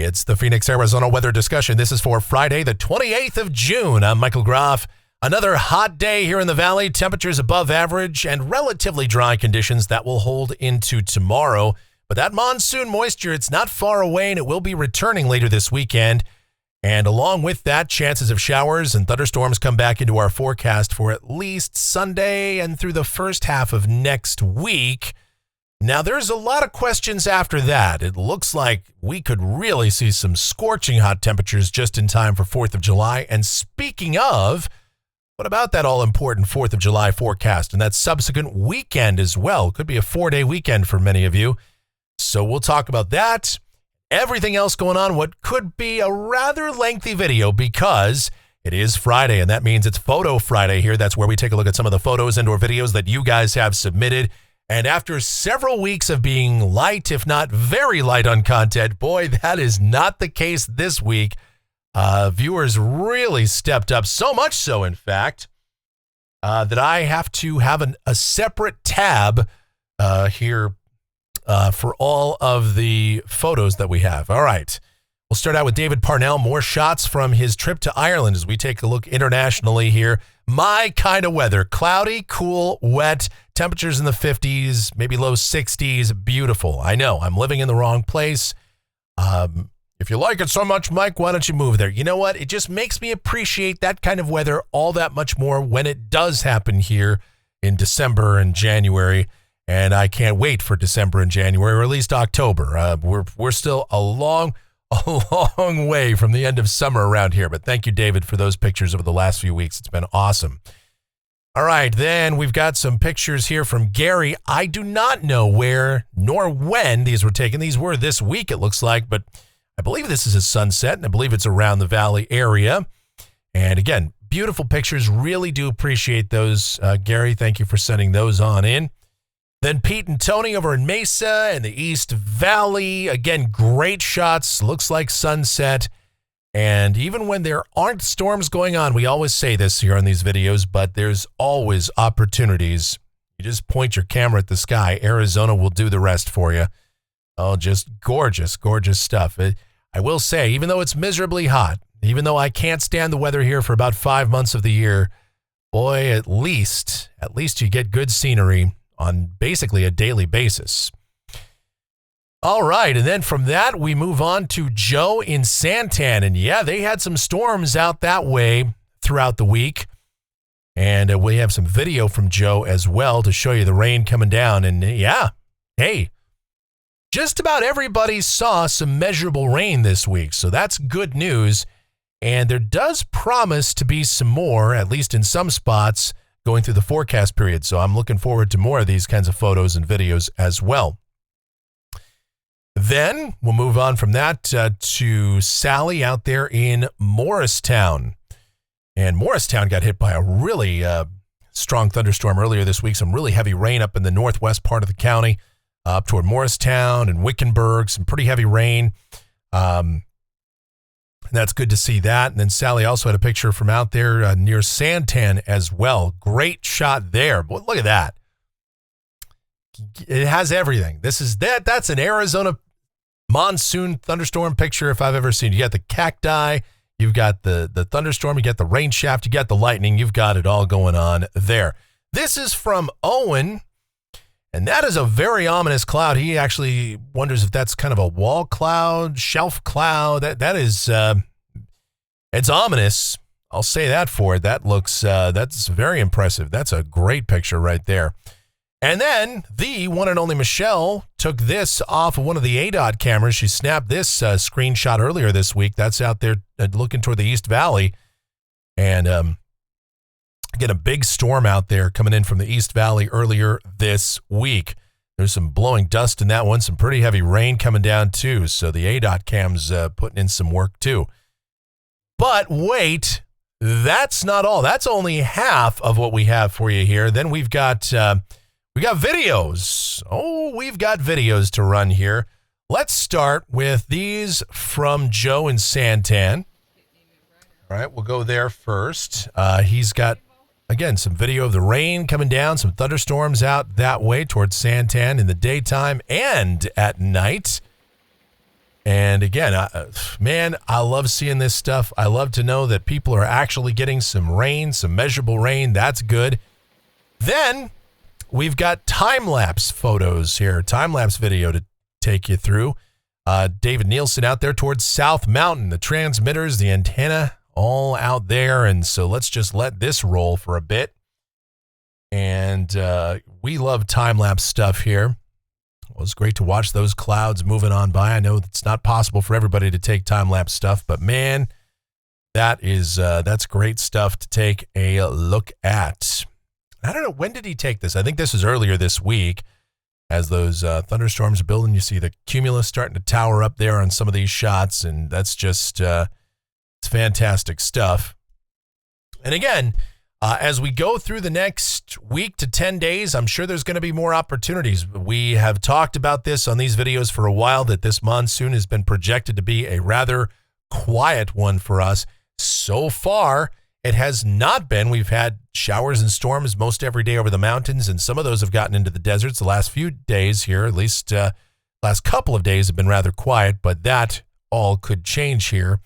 It's the Phoenix, Arizona weather discussion. This is for Friday, the 28th of June. I'm Michael Groff. Another hot day here in the valley. Temperatures above average and relatively dry conditions that will hold into tomorrow. But that monsoon moisture, it's not far away, and it will be returning later this weekend. And along with that, chances of showers and thunderstorms come back into our forecast for at least Sunday and through the first half of next week. Now, there's a lot of questions after that. It looks like we could really see some scorching hot temperatures just in time for 4th of July. And speaking of, what about that all-important 4th of July forecast and that subsequent weekend as well? Could be a 4-day weekend for many of you. So we'll talk about that. Everything else going on, what could be a rather lengthy video because it is Friday, and that means it's Photo Friday here. That's where we take a look at some of the photos and or videos that you guys have submitted. And after several weeks of being light, if not very light on content, boy, that is not the case this week. Viewers really stepped up, so much so, in fact, that I have to have a separate tab here for all of the photos that we have. All right. We'll start out with David Parnell. More shots from his trip to Ireland as we take a look internationally here. My kind of weather. Cloudy, cool, wet, temperatures in the 50s, maybe low 60s. Beautiful. I know, I'm living in the wrong place. If you like it so much, Mike, why don't you move there? You know what? It just makes me appreciate that kind of weather all that much more when it does happen here in December and January. And I can't wait for December and January, or at least October. We're still a long way from the end of summer around here. But thank you, David, for those pictures over the last few weeks. It's been awesome. All right, then we've got some pictures here from Gary. I do not know where nor when these were taken. These were this week, it looks like, but I believe this is a sunset, and I believe it's around the valley area. And again, beautiful pictures. Really do appreciate those, Gary. Thank you for sending those on in. Then Pete and Tony over in Mesa and the East Valley. Again, great shots. Looks like sunset. And even when there aren't storms going on, we always say this here on these videos, but there's always opportunities. You just point your camera at the sky. Arizona will do the rest for you. Oh, just gorgeous, gorgeous stuff. I will say, even though it's miserably hot, even though I can't stand the weather here for about 5 months of the year, boy, at least you get good scenery on basically a daily basis. All right, and then from that, we move on to Joe in Santan. And yeah, they had some storms out that way throughout the week. And we have some video from Joe as well to show you the rain coming down. And yeah, hey, just about everybody saw some measurable rain this week. So that's good news. And there does promise to be some more, at least in some spots, going through the forecast period. So I'm looking forward to more of these kinds of photos and videos as well. Then we'll move on from that to Sally out there in Morristown. And Morristown got hit by a really strong thunderstorm earlier this week. Some really heavy rain up in the northwest part of the county, up toward Morristown and Wickenburg. Some pretty heavy rain. That's good to see that. And then Sally also had a picture from out there near Santan as well. Great shot there. Boy, look at that. It has everything. That's an Arizona monsoon thunderstorm picture if I've ever seen. You got the cacti, you've got the thunderstorm, you got the rain shaft, you got the lightning, you've got it all going on there. This is from Owen, and that is a very ominous cloud. He actually wonders if that's kind of a wall cloud, shelf cloud. That is, it's ominous. I'll say that for it. That looks, that's very impressive. That's a great picture right there. And then the one and only Michelle took this off of one of the ADOT cameras. She snapped this screenshot earlier this week. That's out there looking toward the East Valley. And again, a big storm out there coming in from the East Valley earlier this week. There's some blowing dust in that one, some pretty heavy rain coming down too. So the ADOT cam's putting in some work too. But wait, that's not all. That's only half of what we have for you here. Then we've got videos. Oh, we've got videos to run here. Let's start with these from Joe in Santan. All right, we'll go there first. He's got, again, some video of the rain coming down, some thunderstorms out that way towards Santan in the daytime and at night. And again, man, I love seeing this stuff. I love to know that people are actually getting some rain, some measurable rain. That's good. Then we've got time-lapse photos here, time-lapse video to take you through. David Nielsen out there towards South Mountain, the transmitters, the antenna, all out there. And so let's just let this roll for a bit. And we love time-lapse stuff here. Well, it's great to watch those clouds moving on by. I know it's not possible for everybody to take time-lapse stuff, but man, that's great stuff to take a look at. I don't know, when did he take this? I think this was earlier this week as those thunderstorms are building. You see the cumulus starting to tower up there on some of these shots, and that's just it's fantastic stuff. And again, as we go through the next week to 10 days, I'm sure there's going to be more opportunities. We have talked about this on these videos for a while, that this monsoon has been projected to be a rather quiet one for us. So far, it has not been. We've had showers and storms most every day over the mountains, and some of those have gotten into the deserts. The last few days here, at least last couple of days, have been rather quiet, but that all could change here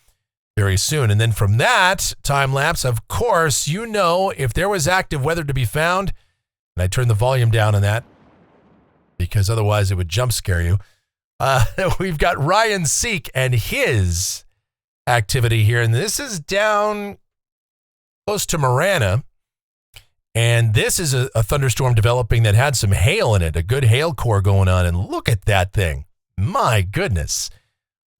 very soon. And then from that time lapse, of course, you know, if there was active weather to be found, and I turned the volume down on that because otherwise it would jump scare you. We've got Ryan Seek and his activity here, and this is down close to Marana. And this is a thunderstorm developing that had some hail in it, a good hail core going on. And look at that thing. My goodness.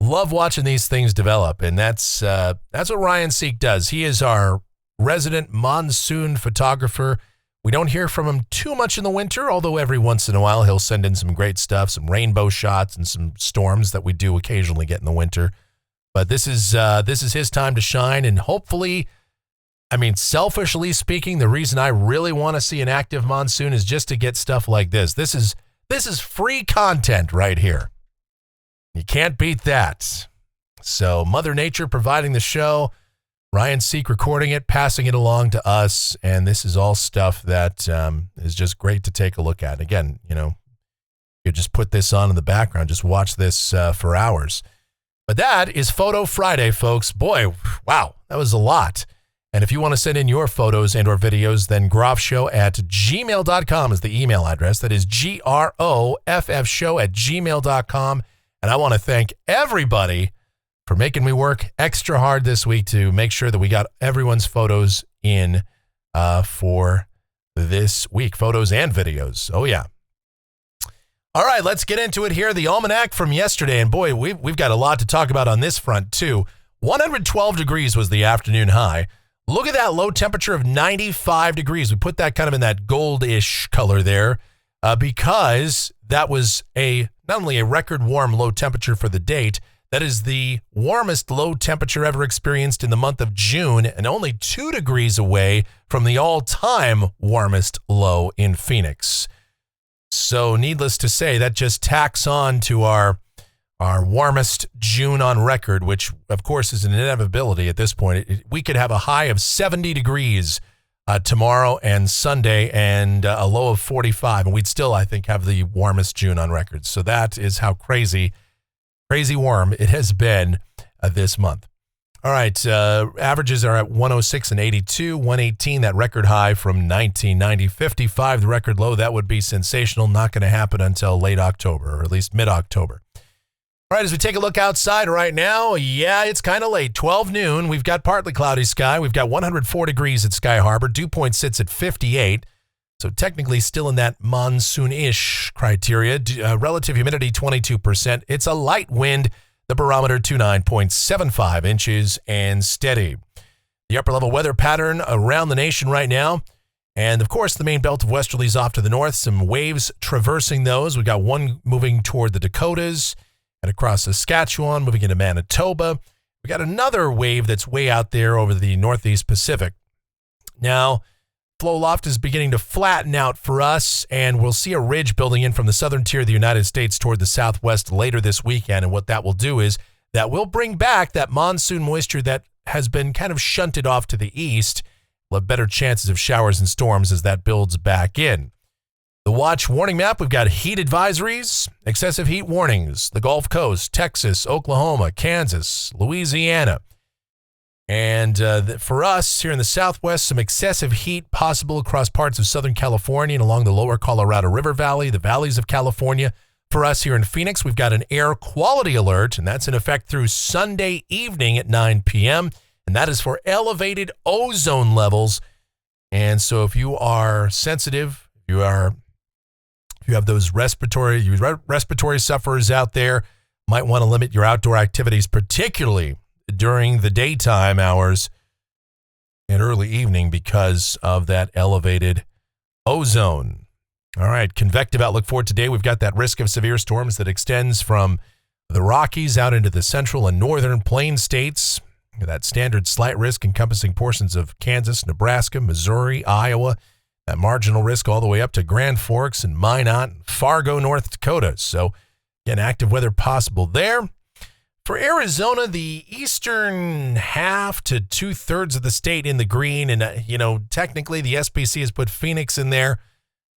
Love watching these things develop. And that's what Ryan Seek does. He is our resident monsoon photographer. We don't hear from him too much in the winter, although every once in a while he'll send in some great stuff, some rainbow shots and some storms that we do occasionally get in the winter. But this is his time to shine, and hopefully, I mean, selfishly speaking, the reason I really want to see an active monsoon is just to get stuff like this. This is free content right here. You can't beat that. So Mother Nature providing the show, Ryan Seek recording it, passing it along to us, and this is all stuff that is just great to take a look at. Again, you know, you just put this on in the background, just watch this for hours. But that is Photo Friday, folks. Boy, wow, that was a lot. And if you want to send in your photos and or videos, then groffshow@gmail.com is the email address. That is GROFF show@gmail.com. And I want to thank everybody for making me work extra hard this week to make sure that we got everyone's photos in for this week. Photos and videos. Oh, yeah. All right, let's get into it here. The almanac from yesterday. And boy, we've got a lot to talk about on this front, too. 112 degrees was the afternoon high. Look at that low temperature of 95 degrees. We put that kind of in that goldish color there because that was not only a record warm low temperature for the date, that is the warmest low temperature ever experienced in the month of June, and only 2 degrees away from the all-time warmest low in Phoenix. So needless to say, that just tacks on to our warmest June on record, which, of course, is an inevitability at this point. We could have a high of 70 degrees tomorrow and Sunday and a low of 45, and we'd still, I think, have the warmest June on record. So that is how crazy warm it has been this month. All right, averages are at 106 and 82, 118, that record high from 1990, 55, the record low. That would be sensational. Not going to happen until late October, or at least mid-October. All right, as we take a look outside right now, yeah, it's kind of late, 12 noon. We've got partly cloudy sky. We've got 104 degrees at Sky Harbor. Dew point sits at 58, so technically still in that monsoon-ish criteria. Relative humidity, 22%. It's a light wind. The barometer, 29.75 inches and steady. The upper-level weather pattern around the nation right now. And, of course, the main belt of westerlies off to the north. Some waves traversing those. We've got one moving toward the Dakotas and across Saskatchewan, moving into Manitoba. We got another wave that's way out there over the Northeast Pacific. Now, flow loft is beginning to flatten out for us, and we'll see a ridge building in from the southern tier of the United States toward the southwest later this weekend. And what that will do is that will bring back that monsoon moisture that has been kind of shunted off to the east. We'll have better chances of showers and storms as that builds back in. The watch warning map, we've got heat advisories, excessive heat warnings, the Gulf Coast, Texas, Oklahoma, Kansas, Louisiana. And for us here in the Southwest, some excessive heat possible across parts of Southern California and along the lower Colorado River Valley, the valleys of California. For us here in Phoenix, we've got an air quality alert, and that's in effect through Sunday evening at 9 p.m., and that is for elevated ozone levels. And so if you are sensitive, if you have those respiratory sufferers out there, might want to limit your outdoor activities, particularly during the daytime hours and early evening because of that elevated ozone. All right, convective outlook for today. We've got that risk of severe storms that extends from the Rockies out into the central and northern plain states. That standard slight risk encompassing portions of Kansas, Nebraska, Missouri, Iowa. That marginal risk all the way up to Grand Forks and Minot, Fargo, North Dakota. So, again, active weather possible there. For Arizona, the eastern half to 2/3 of the state in the green. And, technically the SPC has put Phoenix in there.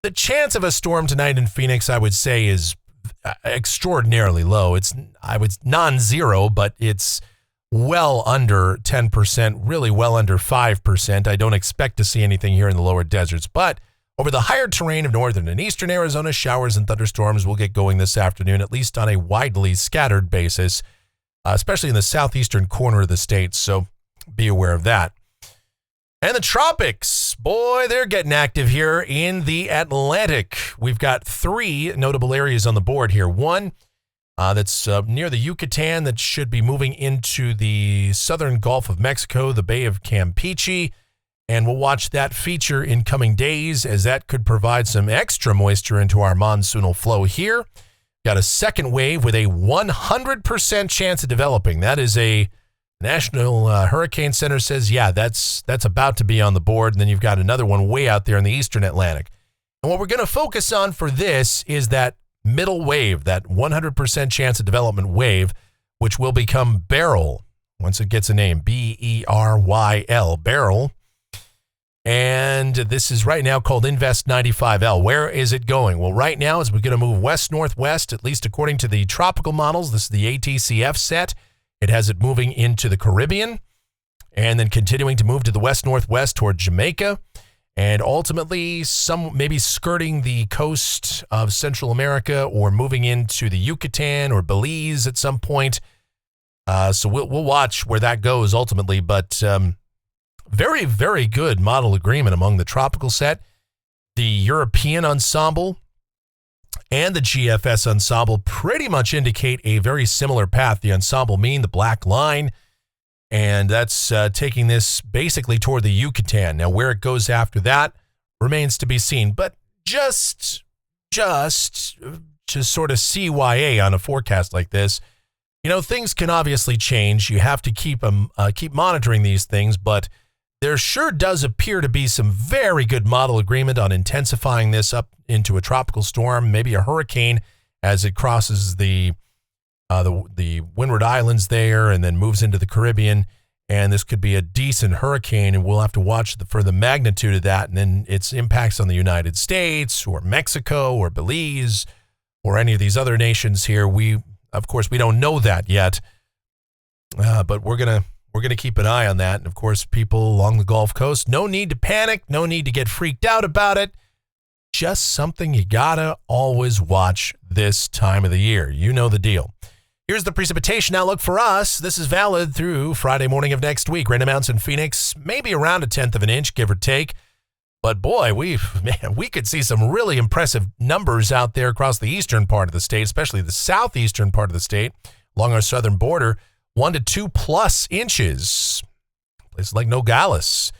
The chance of a storm tonight in Phoenix, I would say, is extraordinarily low. It's non-zero, but it's well under 10%, really well under 5%. I don't expect to see anything here in the lower deserts, but over the higher terrain of northern and eastern Arizona, showers and thunderstorms will get going this afternoon, at least on a widely scattered basis, especially in the southeastern corner of the state, so be aware of that. And the tropics, boy, they're getting active here in the Atlantic. We've got 3 notable areas on the board here. One that's near the Yucatan that should be moving into the southern Gulf of Mexico, the Bay of Campeche. And we'll watch that feature in coming days as that could provide some extra moisture into our monsoonal flow here. Got a second wave with a 100% chance of developing. That is a National Hurricane Center says, yeah, that's about to be on the board. And then you've got another one way out there in the eastern Atlantic. And what we're going to focus on for this is that middle wave, that 100% chance of development wave, which will become Beryl once it gets a name, B-E-R-Y-L, Beryl. And this is right now called Invest 95L. Where is it going? Well, right now, as we're going to move west-northwest, at least according to the tropical models, this is the ATCF set. It has it moving into the Caribbean and then continuing to move to the west-northwest toward Jamaica and ultimately maybe skirting the coast of Central America or moving into the Yucatan or Belize at some point. So we'll watch where that goes ultimately, but very, very good model agreement among the tropical set. The European ensemble and the GFS ensemble pretty much indicate a very similar path. The ensemble mean the black line, and that's taking this basically toward the Yucatan. Now, where it goes after that remains to be seen, but just to sort of CYA on a forecast like this, things can obviously change. You have to keep monitoring these things, but there sure does appear to be some very good model agreement on intensifying this up into a tropical storm, maybe a hurricane as it crosses the Windward Islands there and then moves into the Caribbean. And this could be a decent hurricane, and we'll have to watch for the magnitude of that and then its impacts on the United States or Mexico or Belize or any of these other nations here. Of course, we don't know that yet, but we're going to keep an eye on that. And of course, people along the Gulf Coast, no need to panic, no need to get freaked out about it. Just something you gotta always watch this time of the year. You know the deal. Here's the precipitation outlook for us. This is valid through Friday morning of next week. Rain amounts in Phoenix, maybe around 1/10 of an inch, give or take. But boy, we could see some really impressive numbers out there across the eastern part of the state, especially the southeastern part of the state, along our southern border. 1 to 2+ inches. Places like Nogales,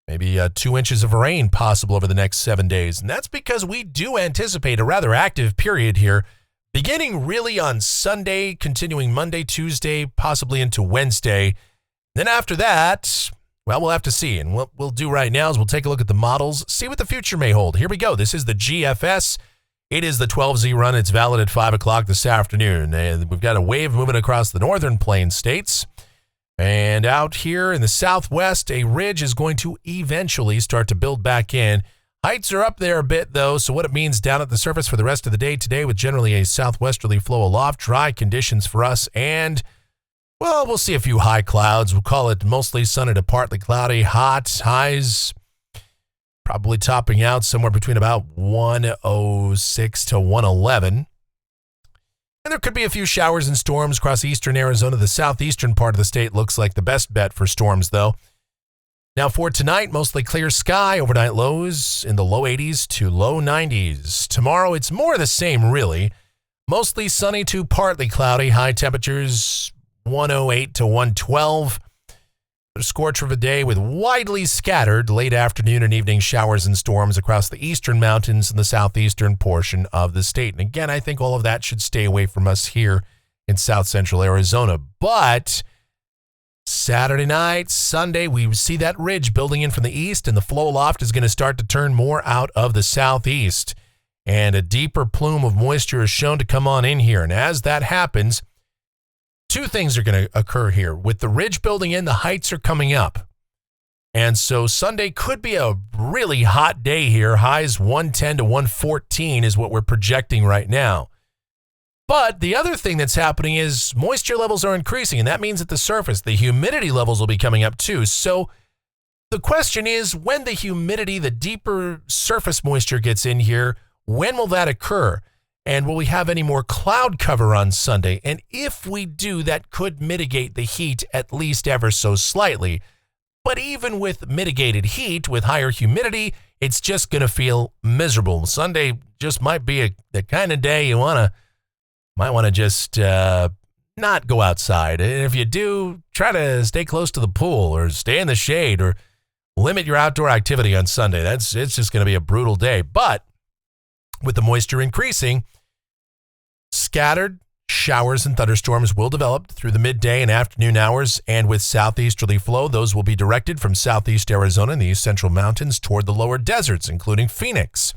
maybe 2 inches of rain possible over the next 7 days. And that's because we do anticipate a rather active period here, beginning really on Sunday, continuing Monday, Tuesday, possibly into Wednesday. Then after that, well, we'll have to see. And what we'll do right now is we'll take a look at the models, see what the future may hold. Here we go. This is the GFS. It is the 12Z run. It's valid at 5 o'clock this afternoon. And we've got a wave moving across the northern plain states. And out here in the southwest, a ridge is going to eventually start to build back in. Heights are up there a bit, though, so what it means down at the surface for the rest of the day today with generally a southwesterly flow aloft, dry conditions for us, and, well, we'll see a few high clouds. We'll call it mostly sunny to partly cloudy, hot, highs probably topping out somewhere between about 106 to 111. And there could be a few showers and storms across eastern Arizona. The southeastern part of the state looks like the best bet for storms, though. Now for tonight, mostly clear sky, overnight lows in the low 80s to low 90s. Tomorrow, it's more the same, really. Mostly sunny to partly cloudy, high temperatures 108 to 112. A scorch of a day with widely scattered late afternoon and evening showers and storms across the eastern mountains and the southeastern portion of the state. And again, I think all of that should stay away from us here in south central Arizona. But Saturday night, Sunday, we see that ridge building in from the east, and the flow aloft is going to start to turn more out of the southeast. And a deeper plume of moisture is shown to come on in here. And as that happens, two things are going to occur here. With the ridge building in, the heights are coming up. And so Sunday could be a really hot day here. Highs 110 to 114 is what we're projecting right now. But the other thing that's happening is moisture levels are increasing, and that means at the surface, the humidity levels will be coming up too. So the question is, when the humidity, the deeper surface moisture gets in here, when will that occur? And will we have any more cloud cover on Sunday? And if we do, that could mitigate the heat at least ever so slightly. But even with mitigated heat, with higher humidity, it's just going to feel miserable. Sunday just might be the kind of day you might want to just not go outside. And if you do, try to stay close to the pool or stay in the shade or limit your outdoor activity on Sunday. It's just going to be a brutal day. But with the moisture increasing, scattered showers and thunderstorms will develop through the midday and afternoon hours, and with southeasterly flow, those will be directed from southeast Arizona and the east central mountains toward the lower deserts, including Phoenix.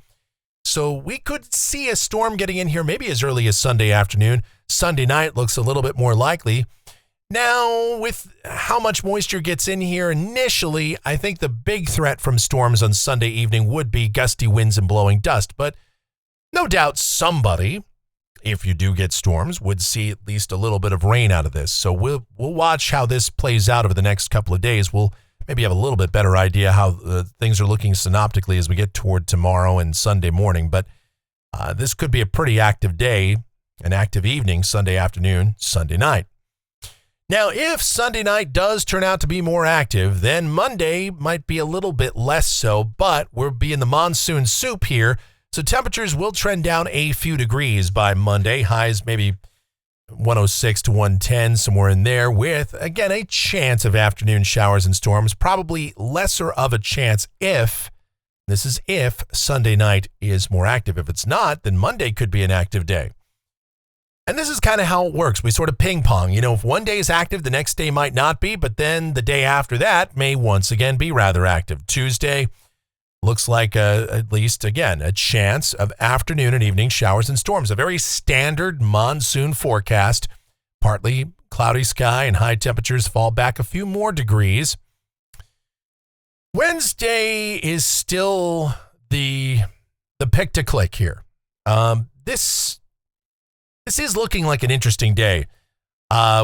So we could see a storm getting in here maybe as early as Sunday afternoon. Sunday night looks a little bit more likely. Now, with how much moisture gets in here initially, I think the big threat from storms on Sunday evening would be gusty winds and blowing dust. But no doubt somebody, if you do get storms, would see at least a little bit of rain out of this. So we'll watch how this plays out over the next couple of days. We'll maybe have a little bit better idea how things are looking synoptically as we get toward tomorrow and Sunday morning. But this could be a pretty active day, an active evening, Sunday afternoon, Sunday night. Now, if Sunday night does turn out to be more active, then Monday might be a little bit less so, but we'll be in the monsoon soup here. So temperatures will trend down a few degrees by Monday. Highs maybe 106 to 110, somewhere in there, with, again, a chance of afternoon showers and storms. Probably lesser of a chance if Sunday night is more active. If it's not, then Monday could be an active day. And this is kind of how it works. We sort of ping pong. You know, if one day is active, the next day might not be, but then the day after that may once again be rather active. Tuesday looks like at least, again, a chance of afternoon and evening showers and storms. A very standard monsoon forecast. Partly cloudy sky and high temperatures fall back a few more degrees. Wednesday is still the pick to click here. This is looking like an interesting day.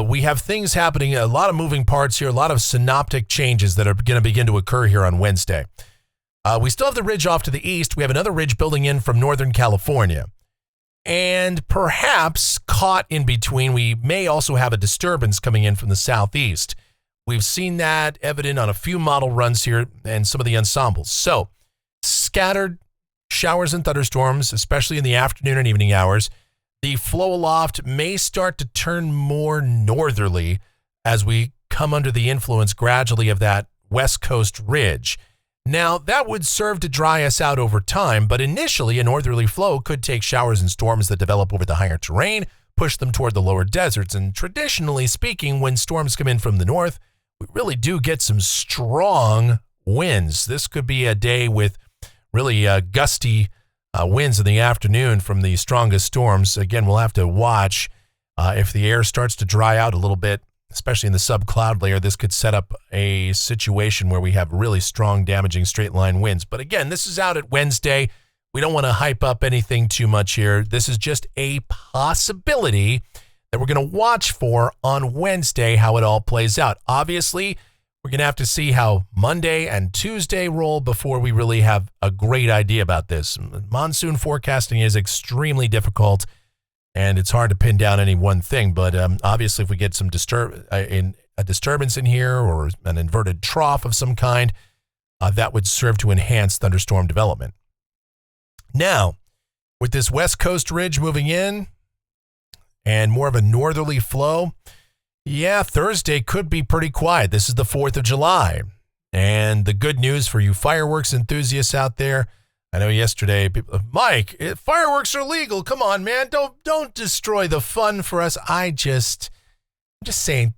We have things happening, a lot of moving parts here, a lot of synoptic changes that are going to begin to occur here on Wednesday. We still have the ridge off to the east. We have another ridge building in from Northern California. And perhaps caught in between, we may also have a disturbance coming in from the southeast. We've seen that evident on a few model runs here and some of the ensembles. So, scattered showers and thunderstorms, especially in the afternoon and evening hours. The flow aloft may start to turn more northerly as we come under the influence gradually of that west coast ridge. Now, that would serve to dry us out over time, but initially a northerly flow could take showers and storms that develop over the higher terrain, push them toward the lower deserts. And traditionally speaking, when storms come in from the north, we really do get some strong winds. This could be a day with really gusty winds in the afternoon from the strongest storms. Again, we'll have to watch if the air starts to dry out a little bit especially in the subcloud layer, this could set up a situation where we have really strong, damaging straight line winds. But again, this is out at Wednesday. We don't want to hype up anything too much here. This is just a possibility that we're going to watch for on Wednesday, how it all plays out. Obviously, we're going to have to see how Monday and Tuesday roll before we really have a great idea about this. Monsoon forecasting is extremely difficult, and it's hard to pin down any one thing. But obviously, if we get some disturbance in here or an inverted trough of some kind, that would serve to enhance thunderstorm development. Now, with this west coast ridge moving in and more of a northerly flow, yeah, Thursday could be pretty quiet. This is the 4th of July. And the good news for you fireworks enthusiasts out there, I know yesterday, people, Mike, fireworks are legal. Come on, man. Don't destroy the fun for us. I'm just saying,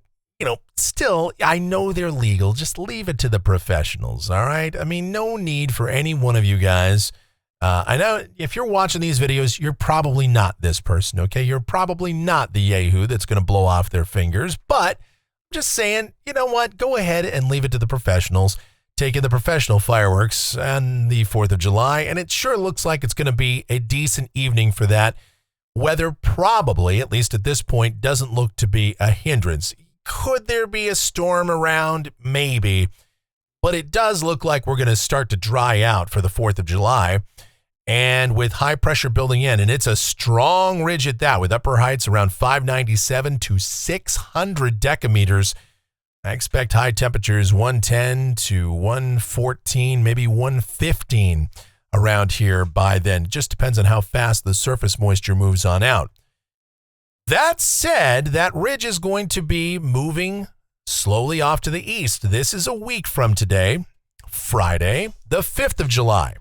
still, I know they're legal. Just leave it to the professionals, all right? I mean, no need for any one of you guys. I know if you're watching these videos, you're probably not this person, okay? You're probably not the yahoo that's going to blow off their fingers, but I'm just saying, you know what? Go ahead and leave it to the professionals. Take in the professional fireworks on the 4th of July, and it sure looks like it's going to be a decent evening for that. Weather probably, at least at this point, doesn't look to be a hindrance. Could there be a storm around? Maybe. But it does look like we're going to start to dry out for the 4th of July. And with high pressure building in, and it's a strong ridge at that, with upper heights around 597 to 600 decameters. I expect high temperatures 110 to 114, maybe 115 around here by then. It just depends on how fast the surface moisture moves on out. That said, that ridge is going to be moving slowly off to the east. This is a week from today, Friday, the 5th of July.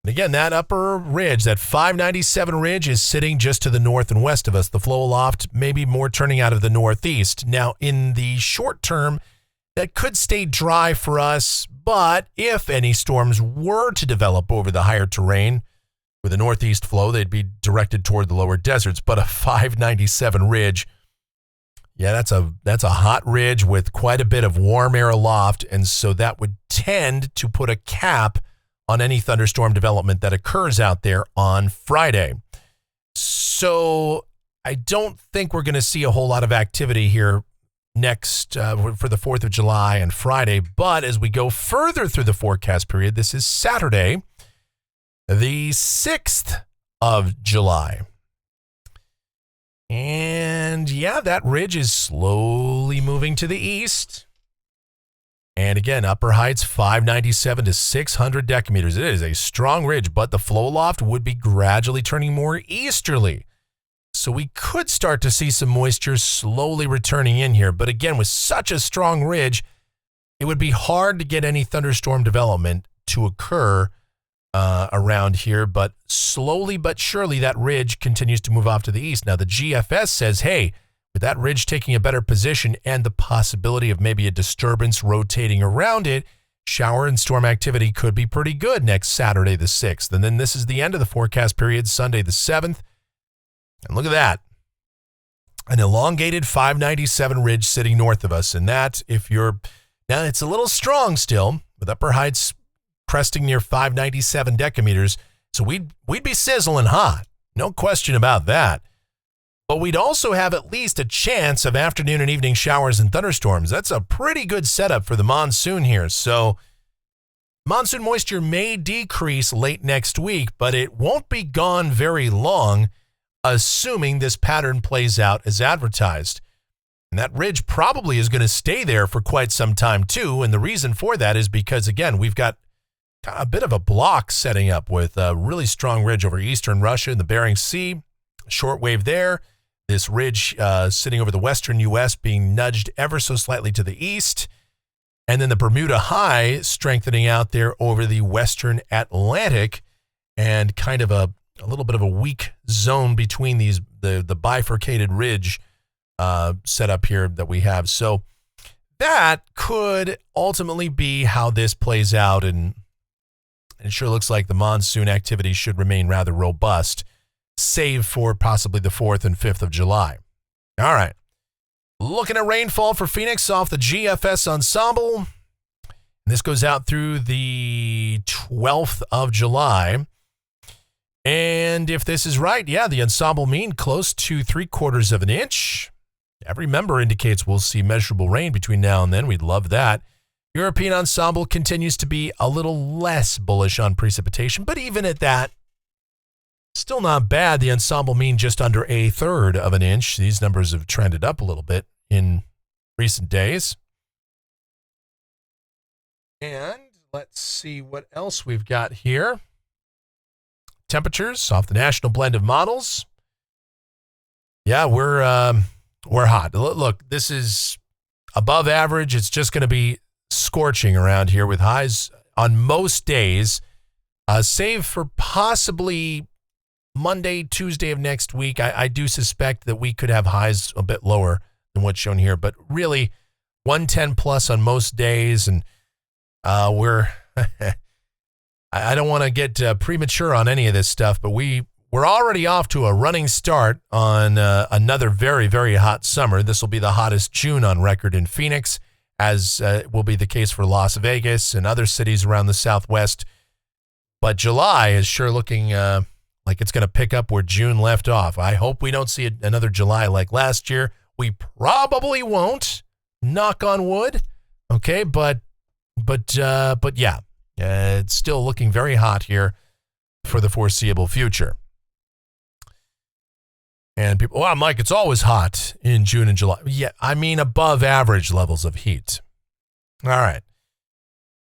And again, that upper ridge, that 597 ridge, is sitting just to the north and west of us. The flow aloft maybe more turning out of the northeast. Now, in the short term, that could stay dry for us, but if any storms were to develop over the higher terrain with a northeast flow, they'd be directed toward the lower deserts. But a 597 ridge, yeah, that's a hot ridge with quite a bit of warm air aloft, and so that would tend to put a cap on any thunderstorm development that occurs out there on Friday. So I don't think we're going to see a whole lot of activity here next for the 4th of July and Friday. But as we go further through the forecast period, this is Saturday, the 6th of July. And yeah, that ridge is slowly moving to the east. And again, upper heights 597 to 600 decameters. It is a strong ridge, but the flow aloft would be gradually turning more easterly. So we could start to see some moisture slowly returning in here. But again, with such a strong ridge, it would be hard to get any thunderstorm development to occur around here. But slowly but surely, that ridge continues to move off to the east. Now, the GFS says, hey, with that ridge taking a better position and the possibility of maybe a disturbance rotating around it, shower and storm activity could be pretty good next Saturday, the 6th. And then this is the end of the forecast period, Sunday, the 7th. And look at that. An elongated 597 ridge sitting north of us. And that, now it's a little strong still, with upper heights cresting near 597 decameters. So we'd be sizzling hot. No question about that. But we'd also have at least a chance of afternoon and evening showers and thunderstorms. That's a pretty good setup for the monsoon here. So monsoon moisture may decrease late next week, but it won't be gone very long, assuming this pattern plays out as advertised. And that ridge probably is going to stay there for quite some time too. And the reason for that is because, again, we've got a bit of a block setting up with a really strong ridge over eastern Russia and the Bering Sea, shortwave there. This ridge sitting over the western U.S. being nudged ever so slightly to the east. And then the Bermuda High strengthening out there over the western Atlantic, and kind of a little bit of a weak zone between these the bifurcated ridge setup here that we have. So that could ultimately be how this plays out. And it sure looks like the monsoon activity should remain rather robust, save for possibly the 4th and 5th of July. All right. Looking at rainfall for Phoenix off the GFS ensemble. This goes out through the 12th of July. And if this is right, yeah, the ensemble mean close to 3/4 of an inch. Every member indicates we'll see measurable rain between now and then. We'd love that. European ensemble continues to be a little less bullish on precipitation, but even at that, still not bad. The ensemble mean just under 1/3 of an inch. These numbers have trended up a little bit in recent days. And let's see what else we've got here. Temperatures off the national blend of models. Yeah, we're hot. Look, this is above average. It's just going to be scorching around here with highs on most days, save for possibly Monday, Tuesday of next week. I do suspect that we could have highs a bit lower than what's shown here, but really 110 plus on most days, and we're I don't want to get premature on any of this stuff, but we're already off to a running start on another very, very hot summer. This will be the hottest June on record in Phoenix, as will be the case for Las Vegas and other cities around the Southwest. But July is sure looking like it's going to pick up where June left off. I hope we don't see another July like last year. We probably won't, knock on wood. Okay, but yeah, it's still looking very hot here for the foreseeable future. And people, wow, Mike, it's always hot in June and July. Yeah, I mean above average levels of heat. All right.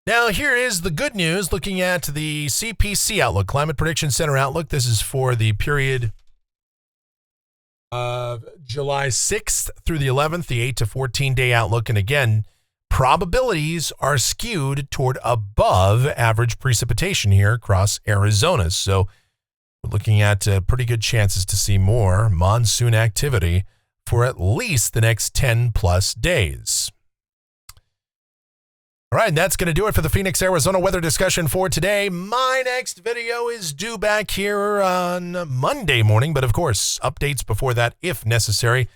Now, here is the good news looking at the CPC Outlook, Climate Prediction Center Outlook. This is for the period of July 6th through the 11th, the 8 to 14-day outlook. And again, probabilities are skewed toward above average precipitation here across Arizona. So we're looking at pretty good chances to see more monsoon activity for at least the next 10 plus days. All right, and that's going to do it for the Phoenix, Arizona weather discussion for today. My next video is due back here on Monday morning, but of course, updates before that if necessary.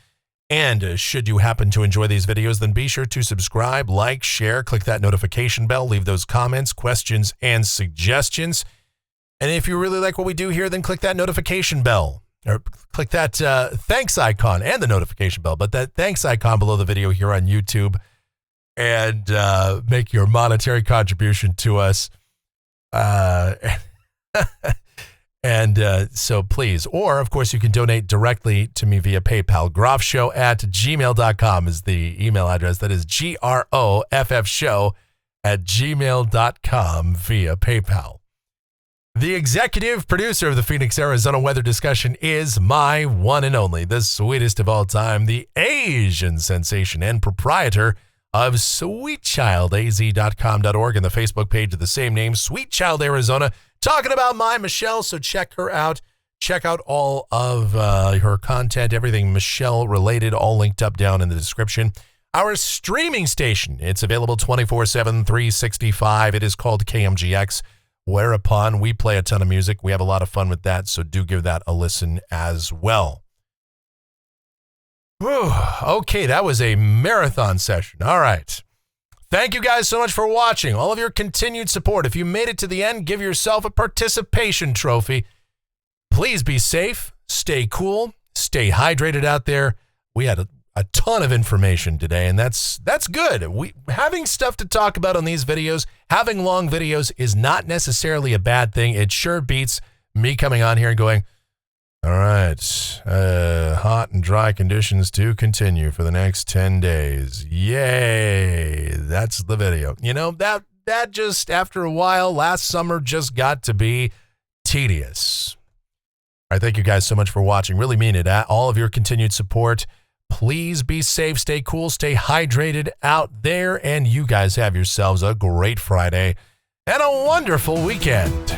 And should you happen to enjoy these videos, then be sure to subscribe, like, share, click that notification bell, leave those comments, questions, and suggestions. And if you really like what we do here, then click that notification bell, or click that thanks icon and the notification bell, but that thanks icon below the video here on YouTube, and make your monetary contribution to us. So please, or of course you can donate directly to me via PayPal. groffshow@gmail.com is the email address. That is groffshow@gmail.com via PayPal. The executive producer of the Phoenix, Arizona weather discussion is my one and only, the sweetest of all time, the Asian sensation and proprietor of sweetchildaz.com.org and the Facebook page of the same name, Sweet Child Arizona, talking about my Michelle. So check her out. Check out all of her content, everything Michelle related, all linked up down in the description. Our streaming station, it's available 24/7, 365. It is called KMGX, whereupon we play a ton of music. We have a lot of fun with that, so do give that a listen as well. Whew. Okay, that was a marathon session. All right. Thank you guys so much for watching. All of your continued support. If you made it to the end, give yourself a participation trophy. Please be safe, stay cool, stay hydrated out there. We had a ton of information today, and that's good. Having stuff to talk about on these videos, having long videos is not necessarily a bad thing. It sure beats me coming on here and going, all right, hot and dry conditions to continue for the next 10 days. Yay, that's the video. You know, that just, after a while, last summer just got to be tedious. All right, thank you guys so much for watching. Really mean it. All of your continued support. Please be safe, stay cool, stay hydrated out there, and you guys have yourselves a great Friday and a wonderful weekend.